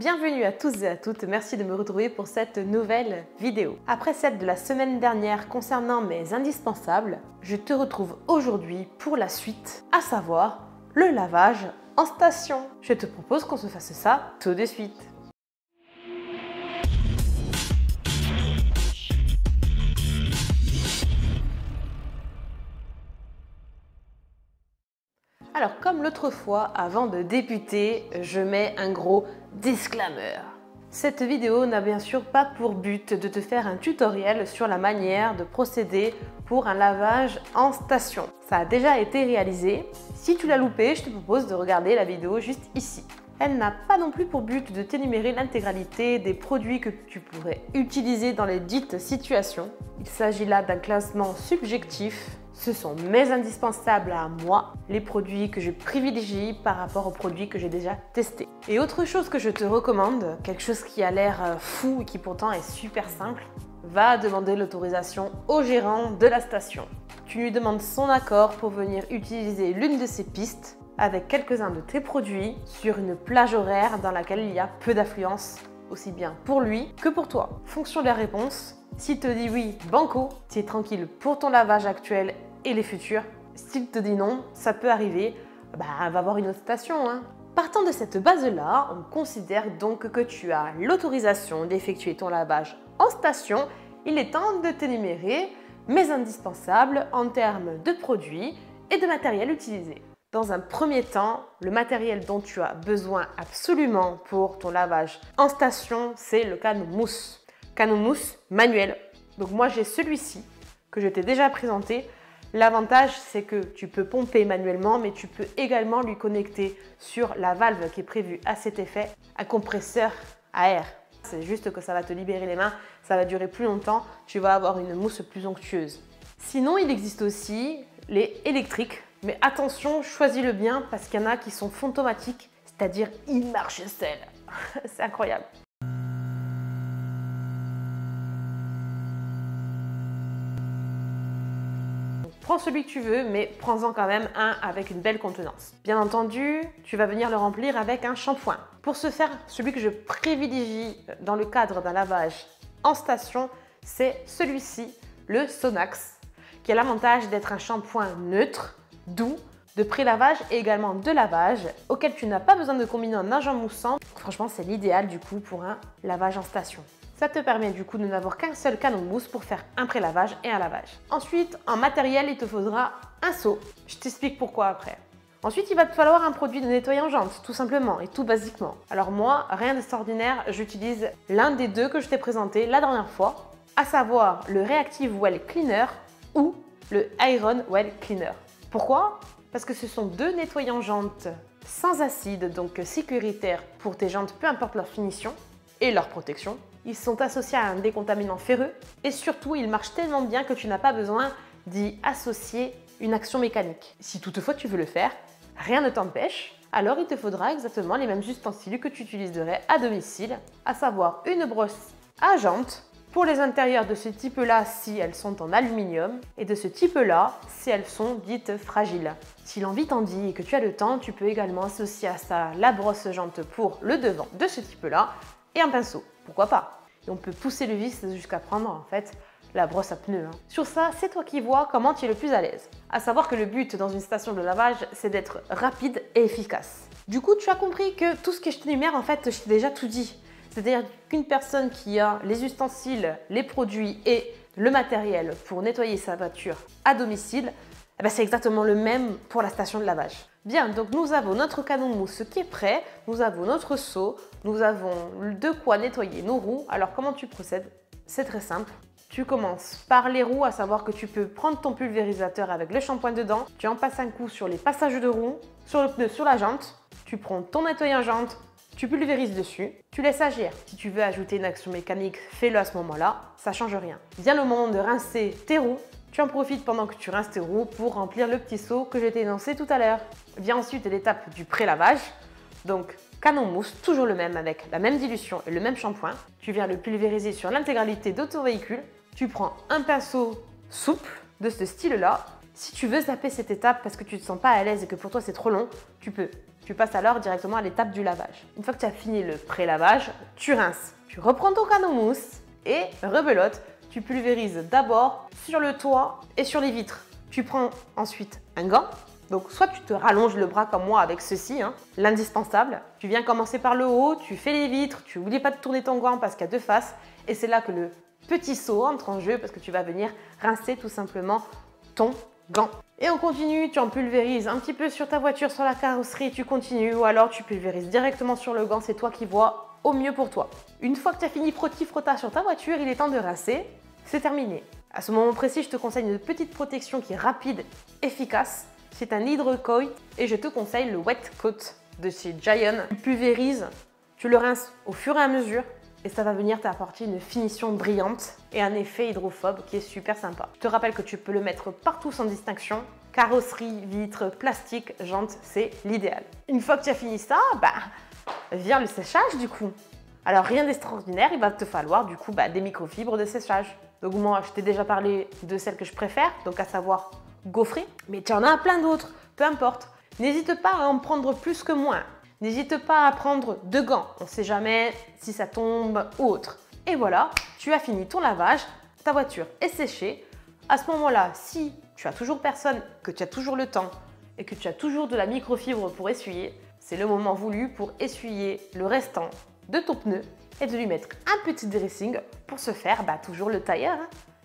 Bienvenue à tous et à toutes, merci de me retrouver pour cette nouvelle vidéo. Après celle de la semaine dernière concernant mes indispensables, je te retrouve aujourd'hui pour la suite, à savoir le lavage en station. Je te propose qu'on se fasse ça tout de suite. Alors comme l'autre fois, avant de débuter, je mets un gros disclaimer. Cette vidéo n'a bien sûr pas pour but de te faire un tutoriel sur la manière de procéder pour un lavage en station. Ça a déjà été réalisé. Si tu l'as loupé, je te propose de regarder la vidéo juste ici. Elle n'a pas non plus pour but de t'énumérer l'intégralité des produits que tu pourrais utiliser dans les dites situations. Il s'agit là d'un classement subjectif. Ce sont mes indispensables à moi, les produits que je privilégie par rapport aux produits que j'ai déjà testés. Et autre chose que je te recommande, quelque chose qui a l'air fou et qui pourtant est super simple, va demander l'autorisation au gérant de la station. Tu lui demandes son accord pour venir utiliser l'une de ces pistes avec quelques-uns de tes produits sur une plage horaire dans laquelle il y a peu d'affluence, aussi bien pour lui que pour toi. Fonction de la réponse, s'il te dit oui, banco, tu es tranquille pour ton lavage actuel et les futurs. S'il te dit non, ça peut arriver, va voir une autre station. Partant de cette base-là, on considère donc que tu as l'autorisation d'effectuer ton lavage en station. Il est temps de t'énumérer mes indispensables en termes de produits et de matériel utilisé. Dans un premier temps, le matériel dont tu as besoin absolument pour ton lavage en station, c'est le canon mousse. Canon mousse manuel. Donc moi j'ai celui-ci que je t'ai déjà présenté. L'avantage c'est que tu peux pomper manuellement, mais tu peux également lui connecter sur la valve qui est prévue à cet effet un compresseur à air. C'est juste que ça va te libérer les mains, ça va durer plus longtemps, tu vas avoir une mousse plus onctueuse. Sinon il existe aussi les électriques. Mais attention, choisis-le bien parce qu'il y en a qui sont fantomatiques, c'est-à-dire ils marchent seuls. C'est incroyable. Prends celui que tu veux, mais prends-en quand même un avec une belle contenance. Bien entendu, tu vas venir le remplir avec un shampoing. Pour ce faire, celui que je privilégie dans le cadre d'un lavage en station, c'est celui-ci, le Sonax, qui a l'avantage d'être un shampoing neutre, doux, de pré-lavage et également de lavage, auquel tu n'as pas besoin de combiner un agent moussant. Franchement, c'est l'idéal du coup pour un lavage en station. Ça te permet du coup de n'avoir qu'un seul canon mousse pour faire un pré-lavage et un lavage. Ensuite, en matériel, il te faudra un seau. Je t'explique pourquoi après. Ensuite, il va te falloir un produit de nettoyant jante, tout simplement et tout basiquement. Alors moi, rien d'extraordinaire, j'utilise l'un des deux que je t'ai présenté la dernière fois, à savoir le Reactive Well Cleaner ou le Iron Well Cleaner. Pourquoi? Parce que ce sont deux nettoyants jantes sans acide, donc sécuritaires pour tes jantes, peu importe leur finition et leur protection. Ils sont associés à un décontaminant ferreux et surtout, ils marchent tellement bien que tu n'as pas besoin d'y associer une action mécanique. Si toutefois tu veux le faire, rien ne t'empêche, alors il te faudra exactement les mêmes ustensiles que tu utiliserais à domicile, à savoir une brosse à jantes, pour les intérieurs de ce type-là si elles sont en aluminium et de ce type-là si elles sont dites fragiles. Si l'envie t'en dit et que tu as le temps, tu peux également associer à ça la brosse jante pour le devant de ce type-là et un pinceau. Pourquoi pas? Et on peut pousser le vis jusqu'à prendre en fait la brosse à pneus. Sur ça, c'est toi qui vois comment tu es le plus à l'aise. À savoir que le but dans une station de lavage, c'est d'être rapide et efficace. Du coup, tu as compris que tout ce que je t'énumère, en fait, je t'ai déjà tout dit. C'est-à-dire qu'une personne qui a les ustensiles, les produits et le matériel pour nettoyer sa voiture à domicile, c'est exactement le même pour la station de lavage. Bien, donc nous avons notre canon mousse qui est prêt, nous avons notre seau, nous avons de quoi nettoyer nos roues. Alors comment tu procèdes? C'est très simple. Tu commences par les roues, à savoir que tu peux prendre ton pulvérisateur avec le shampoing dedans, tu en passes un coup sur les passages de roues, sur le pneu, sur la jante, tu prends ton nettoyant jante, tu pulvérises dessus, tu laisses agir. Si tu veux ajouter une action mécanique, fais-le à ce moment-là, ça ne change rien. Vient le moment de rincer tes roues, tu en profites pendant que tu rinces tes roues pour remplir le petit seau que je t'ai énoncé tout à l'heure. Vient ensuite l'étape du pré-lavage, donc canon mousse, toujours le même avec la même dilution et le même shampoing. Tu viens le pulvériser sur l'intégralité de ton véhicule, tu prends un pinceau souple de ce style-là Si tu veux zapper cette étape parce que tu ne te sens pas à l'aise et que pour toi c'est trop long, tu peux. Tu passes alors directement à l'étape du lavage. Une fois que tu as fini le pré-lavage, tu rinces. Tu reprends ton canot mousse et rebelote. Tu pulvérises d'abord sur le toit et sur les vitres. Tu prends ensuite un gant. Donc soit tu te rallonges le bras comme moi avec ceci, l'indispensable. Tu viens commencer par le haut, tu fais les vitres, tu n'oublies pas de tourner ton gant parce qu'il y a deux faces. Et c'est là que le petit saut entre en jeu parce que tu vas venir rincer tout simplement ton gant. Et on continue, tu en pulvérises un petit peu sur ta voiture, sur la carrosserie, tu continues ou alors tu pulvérises directement sur le gant, c'est toi qui vois au mieux pour toi. Une fois que tu as fini frotti-frotta sur ta voiture, il est temps de rincer, c'est terminé. À ce moment précis, je te conseille une petite protection qui est rapide, efficace. C'est un Hydrocoat et je te conseille le Wet Coat de chez Giant. Tu pulvérises, tu le rinces au fur et à mesure et ça va venir t'apporter une finition brillante et un effet hydrophobe qui est super sympa. Je te rappelle que tu peux le mettre partout sans distinction. Carrosserie, vitres, plastique, jantes, c'est l'idéal. Une fois que tu as fini ça, vient le séchage du coup. Alors rien d'extraordinaire, il va te falloir du coup des microfibres de séchage. Donc moi, je t'ai déjà parlé de celles que je préfère, donc à savoir gaufrées, mais tu en as plein d'autres, peu importe. N'hésite pas à en prendre plus que moins. N'hésite pas à prendre 2 gants, on ne sait jamais si ça tombe ou autre. Et voilà, tu as fini ton lavage, ta voiture est séchée. À ce moment-là, si tu as toujours personne, que tu as toujours le temps et que tu as toujours de la microfibre pour essuyer, c'est le moment voulu pour essuyer le restant de ton pneu et de lui mettre un petit dressing pour se faire toujours le tailleur.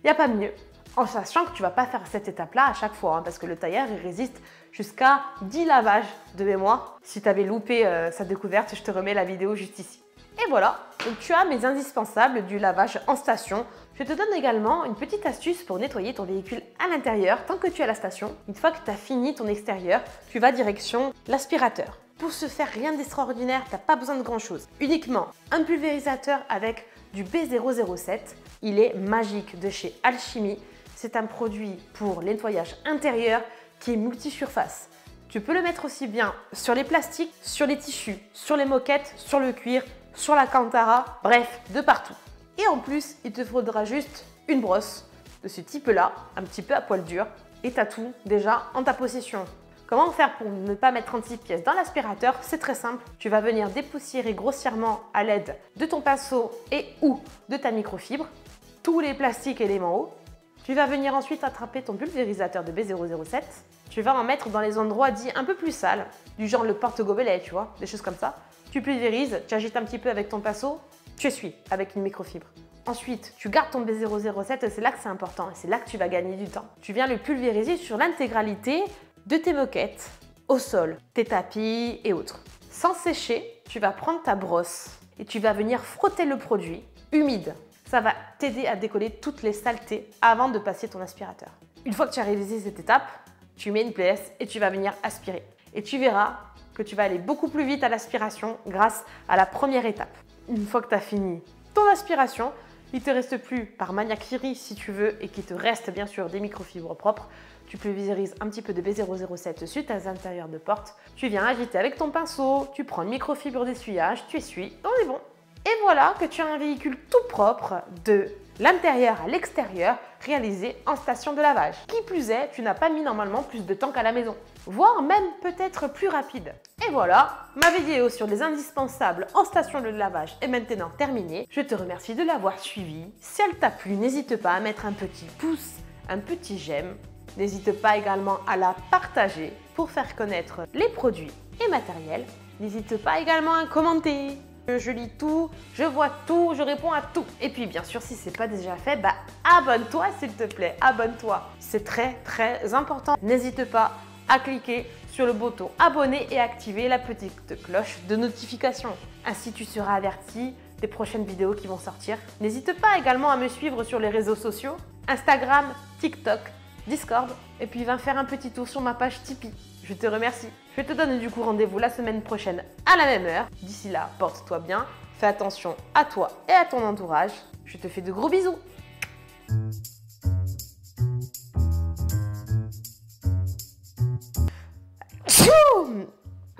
Il n'y a pas mieux. En sachant que tu ne vas pas faire cette étape-là à chaque fois, parce que le tailleur il résiste jusqu'à 10 lavages de mémoire. Si tu avais loupé sa découverte, je te remets la vidéo juste ici. Et voilà, donc tu as mes indispensables du lavage en station. Je te donne également une petite astuce pour nettoyer ton véhicule à l'intérieur tant que tu es à la station. Une fois que tu as fini ton extérieur, tu vas direction l'aspirateur. Pour ce faire, rien d'extraordinaire, tu n'as pas besoin de grand chose. Uniquement un pulvérisateur avec du B007. Il est magique de chez Alchimie. C'est un produit pour le nettoyage intérieur qui est multi-surface. Tu peux le mettre aussi bien sur les plastiques, sur les tissus, sur les moquettes, sur le cuir, sur la cantara, bref, de partout. Et en plus, il te faudra juste une brosse de ce type-là, un petit peu à poil dur, et tu as tout déjà en ta possession. Comment faire pour ne pas mettre 36 pièces dans l'aspirateur? C'est très simple. Tu vas venir dépoussiérer grossièrement à l'aide de ton pinceau et ou de ta microfibre tous les plastiques éléments hauts. Tu vas venir ensuite attraper ton pulvérisateur de B007. Tu vas en mettre dans les endroits dits un peu plus sales, du genre le porte-gobelet, tu vois, des choses comme ça. Tu pulvérises, tu agites un petit peu avec ton pinceau, tu essuies avec une microfibre. Ensuite, tu gardes ton B007 et c'est là que c'est important et c'est là que tu vas gagner du temps. Tu viens le pulvériser sur l'intégralité de tes moquettes, au sol, tes tapis et autres. Sans sécher, tu vas prendre ta brosse et tu vas venir frotter le produit humide. Ça va t'aider à décoller toutes les saletés avant de passer ton aspirateur. Une fois que tu as réalisé cette étape, tu mets une pièce et tu vas venir aspirer. Et tu verras que tu vas aller beaucoup plus vite à l'aspiration grâce à la première étape. Une fois que tu as fini ton aspiration, il ne te reste plus par maniaquerie si tu veux et qu'il te reste bien sûr des microfibres propres. Tu pulvérises un petit peu de B007 sur tes intérieurs de porte. Tu viens agiter avec ton pinceau, tu prends une microfibre d'essuyage, tu essuies, on est bon. Et voilà que tu as un véhicule tout propre de l'intérieur à l'extérieur réalisé en station de lavage. Qui plus est, tu n'as pas mis normalement plus de temps qu'à la maison, voire même peut-être plus rapide. Et voilà, ma vidéo sur les indispensables en station de lavage est maintenant terminée. Je te remercie de l'avoir suivie. Si elle t'a plu, n'hésite pas à mettre un petit pouce, un petit j'aime. N'hésite pas également à la partager pour faire connaître les produits et matériels. N'hésite pas également à commenter. Je lis tout, je vois tout, je réponds à tout. Et puis bien sûr, si ce n'est pas déjà fait, abonne-toi s'il te plaît, abonne-toi. C'est très important. N'hésite pas à cliquer sur le bouton abonner et activer la petite cloche de notification. Ainsi, tu seras averti des prochaines vidéos qui vont sortir. N'hésite pas également à me suivre sur les réseaux sociaux, Instagram, TikTok, Discord. Et puis viens faire un petit tour sur ma page Tipeee. Je te remercie. Je te donne du coup rendez-vous la semaine prochaine à la même heure. D'ici là, porte-toi bien, fais attention à toi et à ton entourage. Je te fais de gros bisous.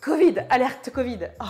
Covid, alerte Covid. Oh.